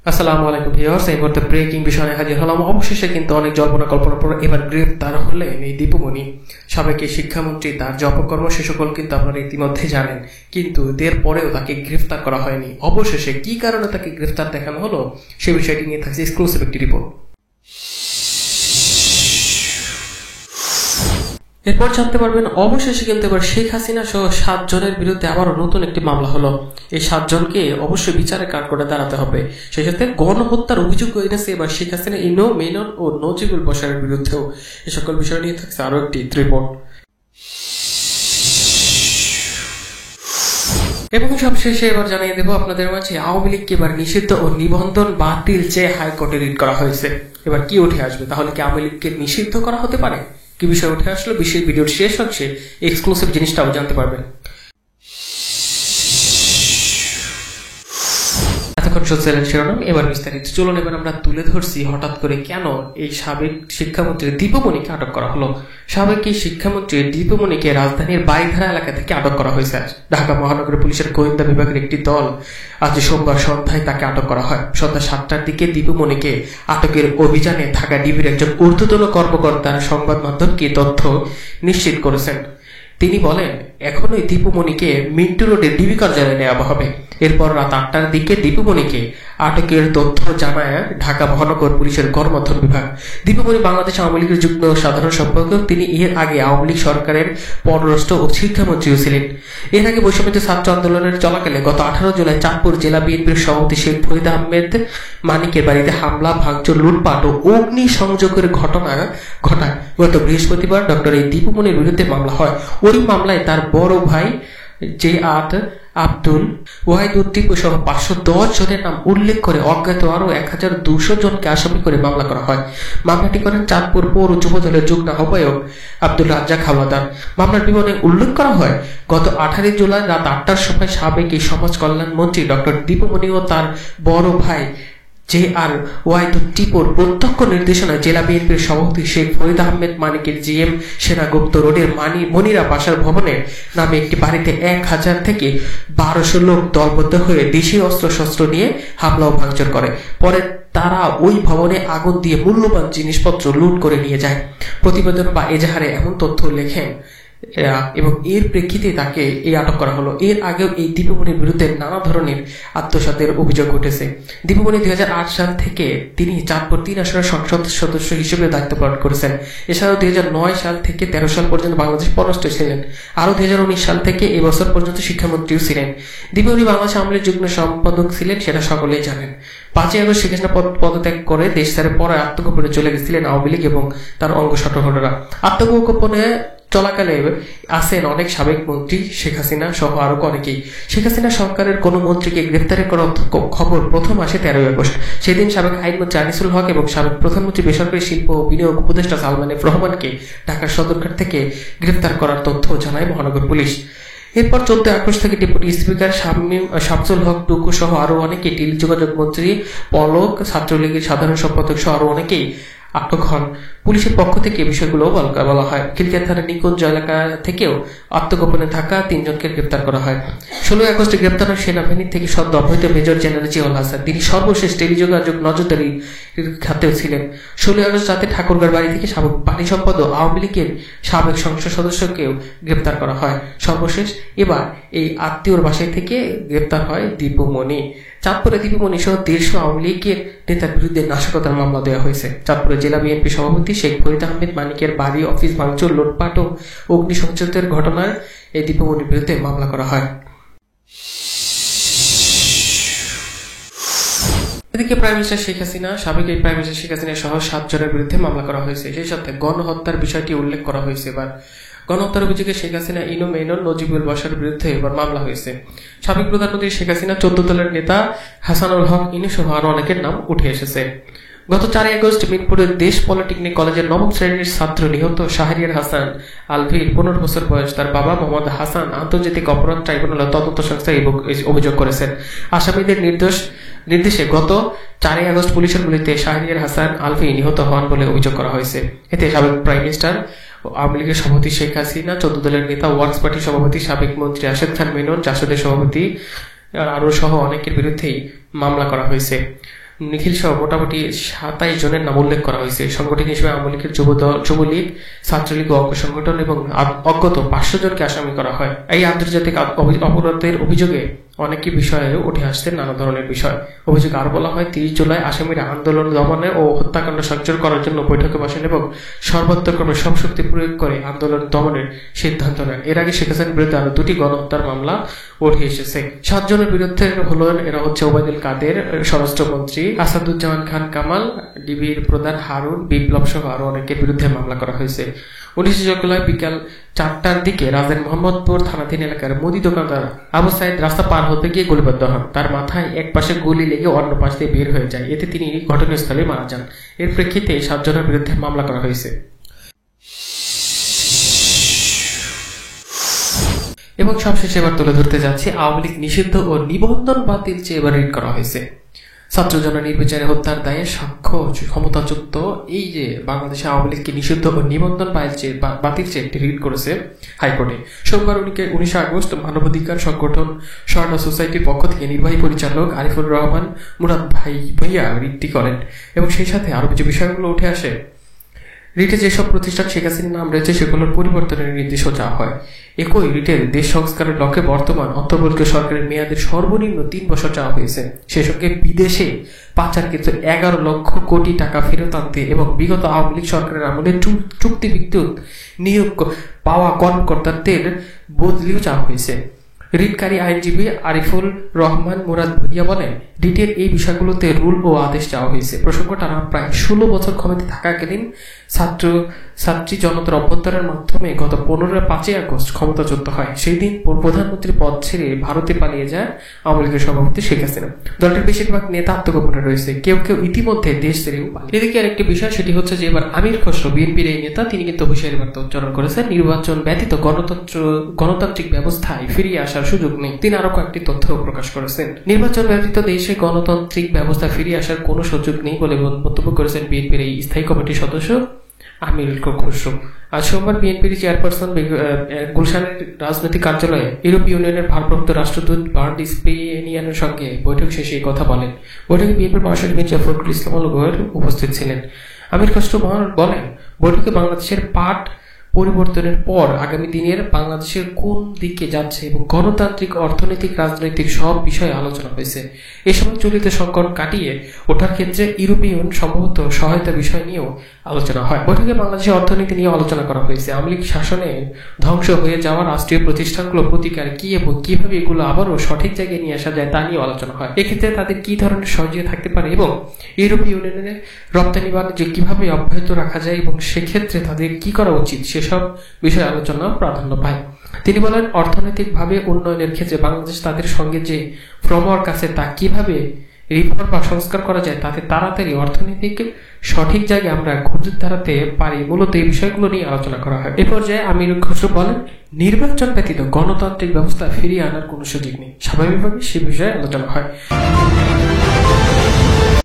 আসসালামু আলাইকুম ভিউয়ার্স, এই মুহূর্তে ব্রেকিং বিষয়ে হাজির হলাম। অবশেষে কিন্তু অনেক জল্পনা কল্পনার পর এবার গ্রেফতার হলেন এই দীপুমণি, সাবেক এই শিক্ষামন্ত্রী। তার যে অপকর্ম সে সকল কিন্তু আপনারা ইতিমধ্যে জানেন, কিন্তু এর পরেও তাকে গ্রেফতার করা হয়নি। অবশেষে কি কারণে তাকে গ্রেফতার দেখানো হলো সে বিষয়টি নিয়ে থাকছে এক্সক্লুসিভ একটি রিপোর্ট। এরপর জানতে পারবেন অবশেষে কিন্তু এবার শেখ হাসিনা সহ 7 জনের বিরুদ্ধে আবারও নতুন একটি মামলা হলো। এই 7 জনকে অবশ্যই বিচারের কাঠগড়ায় দাঁড়াতে হবে। সেই সাথে গণহত্যার অভিযোগ এনেছে এবার শেখ হাসিনা, ইনো, মেনন ও নজিবুল বশরের বিরুদ্ধেও। এই সকল বিষয় নিয়ে থাকছে আরো একটি রিপোর্ট। এবং সবশেষে এবার জানিয়ে দেবো আপনাদের মাঝে আওয়ামী লীগকে এবার নিষিদ্ধ ও নিবন্ধন বাতিল চেয়ে হাইকোর্টে রিট করা হয়েছে। এবার কি উঠে আসবে? তাহলে কি আওয়ামী লীগকে নিষিদ্ধ করা হতে পারে? কি বিষয় উঠে আসলো বিশেষ ভিডিওর শেষ অংশে এক্সক্লুসিভ জিনিসটাও জানতে পারবেন। এতক্ষণ শুনছিলেন শিরোনাম, এবার বিস্তারিত। চলুন এবার আমরা তুলে ধরছি হঠাৎ করে কেন এই সাবেক শিক্ষামন্ত্রী দীপুমণিকে আটক করা হলো। সাবেক এই শিক্ষামন্ত্রী দীপুমণিকে রাজধানীর বাইধারা এলাকা থেকে আটক করা হয়েছে। ঢাকা মহানগর পুলিশের গোয়েন্দা বিভাগের একটি দল আজ সোমবার সন্ধ্যায় তাকে আটক করা হয়। সন্ধ্যা 7টার দিকে দীপুমণিকে আটকের অভিযানে ঢাকা ডিবির একজন ঊর্ধ্বতন কর্মকর্তা সংবাদ মাধ্যমকে তথ্য নিশ্চিত করেছেন। তিনি বলেন, এখনই দীপুমণিকে মিন্টু রোডে ডিবি কার্যালয়ে নেওয়া হবে। এরপর রাত 8টার দিকে দীপুমণিকে আটকের তথ্য জানায় ঢাকা মহানগর পুলিশের গণমাধ্যম বিভাগ। দীপুমণি বাংলাদেশ আওয়ামী লীগের যুগ্ম সাধারণ সম্পাদক। তিনি এর আগে আওয়ামী লীগ সরকারের পররাষ্ট্র ও শিক্ষামন্ত্রীও ছিলেন। এর আগে বৈষম্যবিরোধী ছাত্র আন্দোলনের চলাকালে গত 18 জুলাই চাঁদপুর জেলা বিএনপির সভাপতি শেখ ফরিদ আহমেদ মানিকের বাড়িতে হামলা, ভাঙচুর, লুটপাট ও অগ্নি সংযোগের ঘটনা ঘটায়। গত বৃহস্পতিবার ডক্টর এই দীপুমণির বিরুদ্ধে মামলা হয়। ওই মামলায় তার বড় ভাই আব্দুল ওয়াহিদুর টিপু সহ 510 জনের নাম উল্লেখ করে অজ্ঞাত আরো 1200 জনকে আসামি করে মামলা করা হয়। মামলাটি করেন চাঁদপুর পৌর যুব দলের যুগ্ম আহ্বায়ক আব্দুল রাজ্জাক হাওলাদার। মামলার বিবরণে উল্লেখ করা হয়, গত 18 জুলাই রাত 8টার সময় সাবেক এই সমাজ কল্যাণ মন্ত্রী ডক্টর দীপুমণি ও তার বড় ভাই ওয়াহিদুর টিপুর প্রত্যক্ষ নির্দেশনায় জেলা বিএনপির সভাপতি শেখ ফরিদ আহমেদ মানিকের জিএম সেনাগুপ্ত রোডের মনিরা বাসার ভবনের নামে একটি বাড়িতে 1000 থেকে 1200 লোক দলবদ্ধ হয়ে দেশীয় অস্ত্রশস্ত্র নিয়ে হামলা ও ভাঙচুর করে। পরে তারা ওই ভবনে আগুন দিয়ে মূল্যবান জিনিসপত্র লুট করে নিয়ে যায়। প্রতিবেদন বা এজাহারে এমন তথ্য লেখেন এবং এর প্রেক্ষিতে তাকে এই আটক করা হলো। এর আগেও এই দীপুমণির বিরুদ্ধে নানা ধরনের আত্মসাতের অভিযোগ উঠেছে। দীপুমণি 2008 সাল থেকে তিনি চাঁদপুর 3 আসনের সংসদ সদস্য হিসেবে দায়িত্ব পালন করেছেন। এছাড়াও 2009 সাল থেকে 13 সাল পর্যন্ত বাংলাদেশ পররাষ্ট্র ছিলেন। আরও 2019 সাল থেকে এবছর পর্যন্ত শিক্ষামন্ত্রীও ছিলেন। দীপুমণি বাংলাদেশ আওয়ামী লীগের যুগ্ম সম্পাদক ছিলেন, সেটা সকলেই জানেন। 5 আগস্ট শেখ হাসিনা পদত্যাগ করে দেশ ছেড়ে পরে আত্মগোপনে চলে গেছিলেন আওয়ামী লীগ এবং তার অঙ্গ সংগঠনেরা। আত্মগোপনে চলাকালে আছেন অনেক সাবেক মন্ত্রী, শেখ হাসিনা সহ আরো অনেকেই। শেখ হাসিনা সরকারের কোন মন্ত্রীকে গ্রেফতারের করার খবর প্রথম আসে 13 আগস্ট। সেদিন সাবেক আইনমন্ত্রী আনিসুল হক এবং সাবেক প্রধানমন্ত্রী বেসরকারি শিল্প ও বিনিয়োগ উপদেষ্টা সালমান এফ রহমানকে ঢাকার সদরঘাট থেকে গ্রেফতার করার তথ্য জানায় মহানগর পুলিশ। এরপর 14 আগস্ট থেকে ডেপুটি স্পিকার শামসুল হক টুকু সহ আরো অনেকে, টেলিযোগাযোগ মন্ত্রী পলক, ছাত্রলীগের সাধারণ সম্পাদক সহ আরো অনেকেই আটক হন। পুলিশের পক্ষ থেকে বিষয়গুলো বলা হয়। খিলগাঁও থানার নিকুঞ্জ এলাকা থেকেও আত্মগোপনে থাকা 3 জনকে গ্রেফতার করা হয়। 16 আগস্টে গ্রেপ্তার হয় সেনাবাহিনী থেকে সদ্য অবহিত মেজর জেনারেল জিয়াউল হাসান। তিনি সর্বশেষ টেলিযোগাযোগ নজরদারি খাতেও ছিলেন। 16 আগস্ট রাতে ঠাকুরগাঁও বাড়ি থেকে সাবেক পানি সম্পদ ও আওয়ামী লীগের সাবেক সংসদ সদস্যকেও গ্রেপ্তার করা হয়। সর্বশেষ এবার এই আত্মীয়র বাসায় থেকে গ্রেপ্তার হয় দীপুমণি। চাঁদপুরে দীপুমণি সহ 150 আওয়ামী লীগের নেতার বিরুদ্ধে নাশকতার মামলা দেওয়া হয়েছে। চাঁদপুরে জেলা বিএনপি সভাপতি শেখ ফরিদ আহমেদ মানিকের বাড়ি, অফিস ভাঙচুর, লুটপাট ও অগ্নিসংযোগের ঘটনায় এই দীপুমণির বিরুদ্ধে মামলা করা হয়। এদিকে প্রাইম মিনিস্টার শেখ হাসিনা, সাবেক এই প্রাইম মিনিস্টার শেখ হাসিনা সহ 7 জনের বিরুদ্ধে মামলা করা হয়েছে। সেই সাথে গণহত্যার বিষয়টি উল্লেখ করা হয়েছে। এবার গণহত্যার অভিযোগে শেখ হাসিনা, ইনো, মেনন, নজিবুল বশরের বিরুদ্ধে এবার মামলা হয়েছে। সাবেক প্রধানমন্ত্রী শেখ হাসিনা, 14 দলের নেতা হাসানুল হক, ইনো সহ আরো অনেকের নাম উঠে এসেছে। গত 4 আগস্ট মিরপুরের দেশ পলিটেকনিক কলেজের 9ম শ্রেণীর ছাত্র নিহত শাহরিয়ার হাসান আলভির 15 বছর বয়স। তার বাবা মোহাম্মদ হাসান আন্তর্জাতিক অপরাধ ট্রাইব্যুনালের তদন্ত সংস্থায় অভিযোগ করেছেন। আসামিদের নির্দেশে গত 4 আগস্ট পুলিশের গুলিতে শাহরিয়ার হাসান আলভি নিহত হন বলে অভিযোগ করা হয়েছে। এতে সাবেক প্রাইম মিনিস্টার আওয়ামী লীগের সভাপতি শেখ হাসিনা, 14 দলের নেতা, ওয়ার্কস পার্টির সভাপতি সাবেক মন্ত্রী রাশেদ খান মেনন, জাসদের সভাপতি আরো সহ অনেকের বিরুদ্ধেই মামলা করা হয়েছে। নিখিল সহ মোটামুটি 27 জনের নাম উল্লেখ করা হয়েছে। সংগঠন হিসেবে আওয়ামী লীগের যুবলীগ, ছাত্রলীগ ও অঙ্গ সংগঠন এবং অজ্ঞত 500 জনকে আসামি করা হয়। এই আন্তর্জাতিক অপরাধের অভিযোগে অনেকই বিষয়ে উঠে আসছে নানা ধরনের বিষয়। অভিযোগ আরো বলা হয়, 30 জুলাই আসামিরা আন্দোলন দমনে ও হত্যাকাণ্ড সংযোগ করার জন্য বৈঠকে বসেন এবং সর্বাত্মকভাবে সব শক্তি প্রয়োগ করে আন্দোলন দমনের সিদ্ধান্ত নেন। এর আগে শেখ হাসিনার বিরুদ্ধে আরো 2টি গণহত্যার মামলা উঠে এসেছে। 7 জনের বিরুদ্ধে হলেন এরা হচ্ছে ওবায়দুল কাদের স্বরাষ্ট্রমন্ত্রী, আসাদুজ্জামান খান কামাল, ডিবির প্রধান হারুন, বিপ্লব সহ আরো অনেকের বিরুদ্ধে মামলা করা হয়েছে। 19 জুলাই বিকাল 4টার দিকে রাজধানীর মোহাম্মদপুর থানাধীন এলাকার মুদি দোকানদার আবু সাইদ রাস্তা পার হতে গিয়ে গুলিবিদ্ধ হন। তার মাথায় এক পাশে গুলি লেগে অন্য পাশ দিয়ে বের হয়ে যায়। এতে তিনি ঘটনাস্থলে মারা যান। এর প্রেক্ষিতে 7 জনের বিরুদ্ধে মামলা করা হয়েছে। এবং সবশেষে এবার তুলে ধরতে যাচ্ছি, আওয়ামী লীগ নিষিদ্ধ ও নিবন্ধন বাতিল চেয়ে এবার রিট করা হয়েছে। ছাত্র জননির্বিচারে হত্যার দায়ে সাক্ষ্য ক্ষমতাচ্যুত এই যে বাংলাদেশে আওয়ামী লীগকে নিষিদ্ধ ও নিবন্ধন বাতিল চেয়ে একটি রিট করেছে হাইকোর্টে। সোমবার 19 আগস্ট মানবাধিকার সংগঠন স্বর্ণ সোসাইটির পক্ষ থেকে নির্বাহী পরিচালক আরিফুর রহমান মুরাদ ভাইয়া রিটটি করেন এবং সেই সাথে আরো যে বিষয়গুলো উঠে আসে। রিটে যেসব প্রতিষ্ঠান শেখ হাসিনার নাম রয়েছে সেগুলোর পরিবর্তনের নির্দেশও চাওয়া হয়। একই রিটের দেশ সংস্কারের লক্ষ্যে বর্তমান অন্তর্বর্তীয় সরকারের মেয়াদের সর্বনিম্ন 3 বছর চাওয়া হয়েছে। সে সঙ্গে বিদেশে পাচারকৃত 11 লক্ষ কোটি টাকা ফেরত আনতে এবং বিগত আওয়ামী লীগ সরকারের আমলে চুক্তিভিত্তিক নিয়োগ পাওয়া কর্মকর্তাদের বদলিও চাওয়া হয়েছে। রিটকারী আইনজীবী আরিফুল রহমান মুরাদ ভুইয়া বলেন, রিটের এই বিষয়গুলোতে রুল ও আদেশ চাওয়া হয়েছে। প্রসঙ্গটা প্রায় 16 বছর ক্ষমতায় থাকাকালীন ছাত্রী জনতার অভ্যন্তরের মাধ্যমে গত 5 আগস্ট ক্ষমতাচ্যুত হয়। সেই দিন প্রধানমন্ত্রী পদ ছেড়ে ভারতে পালিয়ে যায় আওয়ামী লীগের সভাপতি শেখ হাসিনা। দলটির বেশিরভাগ নেতা আত্মগোপনে রয়েছে, কেউ কেউ ইতিমধ্যে দেশ ছেড়েও পালিয়ে। এদিকে আরেকটি বিষয়, সেটি হচ্ছে যে এবার আমির খসরু বিএনপির এই নেতা, তিনি কিন্তু হুঁশিয়ারি বার্তা উচ্চারণ করেছেন, নির্বাচন ব্যতীত গণতান্ত্রিক ব্যবস্থায় ফিরিয়ে আসার সুযোগ নেই। তিনি আরো কয়েকটি তথ্য প্রকাশ করেছেন। নির্বাচন ব্যতীত দেশে গণতান্ত্রিক ব্যবস্থা ফিরিয়ে আসার কোনো সুযোগ নেই বলে মন্তব্য করেছেন বিএনপির এই স্থায়ী কমিটির সদস্য আমির খসরু। আজ সোমবার বিএনপির চেয়ারপারসন গুলশানের রাজনৈতিক কার্যালয়ে ইউরোপীয় ইউনিয়নের ভারপ্রাপ্ত রাষ্ট্রদূত বার্ড স্পেনিয়ানের সঙ্গে বৈঠক শেষে এই কথা বলেন। বৈঠকে বিএনপির মহাসচিব মির্জা ফখরুল ইসলাম উপস্থিত ছিলেন। আমির খসরু বলেন, বৈঠকে বাংলাদেশের পাট পরিবর্তনের পর আগামী দিনের বাংলাদেশের কোন দিকে যাচ্ছে এবং গণতান্ত্রিক, অর্থনৈতিক, রাজনৈতিক সব বিষয়ে আলোচনা হয়েছে। এ সময় চলিত সংকট কাটিয়ে ওঠার ক্ষেত্রে ইউরোপীয় সম্ভবত সহায়তা বিষয় নিয়েও আলোচনা হয়। বৈঠকে বাংলাদেশের অর্থনীতি নিয়ে আলোচনা করা হয়েছে। আওয়ামী লীগ শাসনে ধ্বংস হয়ে যাওয়া রাষ্ট্রীয় প্রতিষ্ঠানগুলো প্রতিকার কি এবং কিভাবে এগুলো আবারও সঠিক জায়গায় নিয়ে আসা যায় তা নিয়ে আলোচনা হয়। এক্ষেত্রে তাদের কি ধরনের সহযোগিতা থাকতে পারে এবং ইউরোপীয় ইউনিয়নের রপ্তানি বাণিজ্য কিভাবে অব্যাহত রাখা যায় এবং সেক্ষেত্রে তাদের কি করা উচিত সেসব বিষয়ে আলোচনা প্রাধান্য পায়। তিনি বলেন, অর্থনৈতিকভাবে উন্নয়নের ক্ষেত্রে বাংলাদেশ তাদের সঙ্গে যে ফ্রেমওয়ার্ক আছে তা কিভাবে রিফর্ম বা সংস্কার করা যায় তাতে তাড়াতাড়ি অর্থনৈতিক সঠিক জায়গায় আমরা ঘুরে দাঁড়াতে পারি। মূলত এই বিষয়গুলো নিয়ে আলোচনা করা হয়। এ পর্যায়ে আমির খসরু বলেন, নির্বাচন ব্যতীত গণতান্ত্রিক ব্যবস্থা ফিরিয়ে আনার কোনো সুযোগ নেই। স্বাভাবিকভাবে সে বিষয়ে আলোচনা হয়।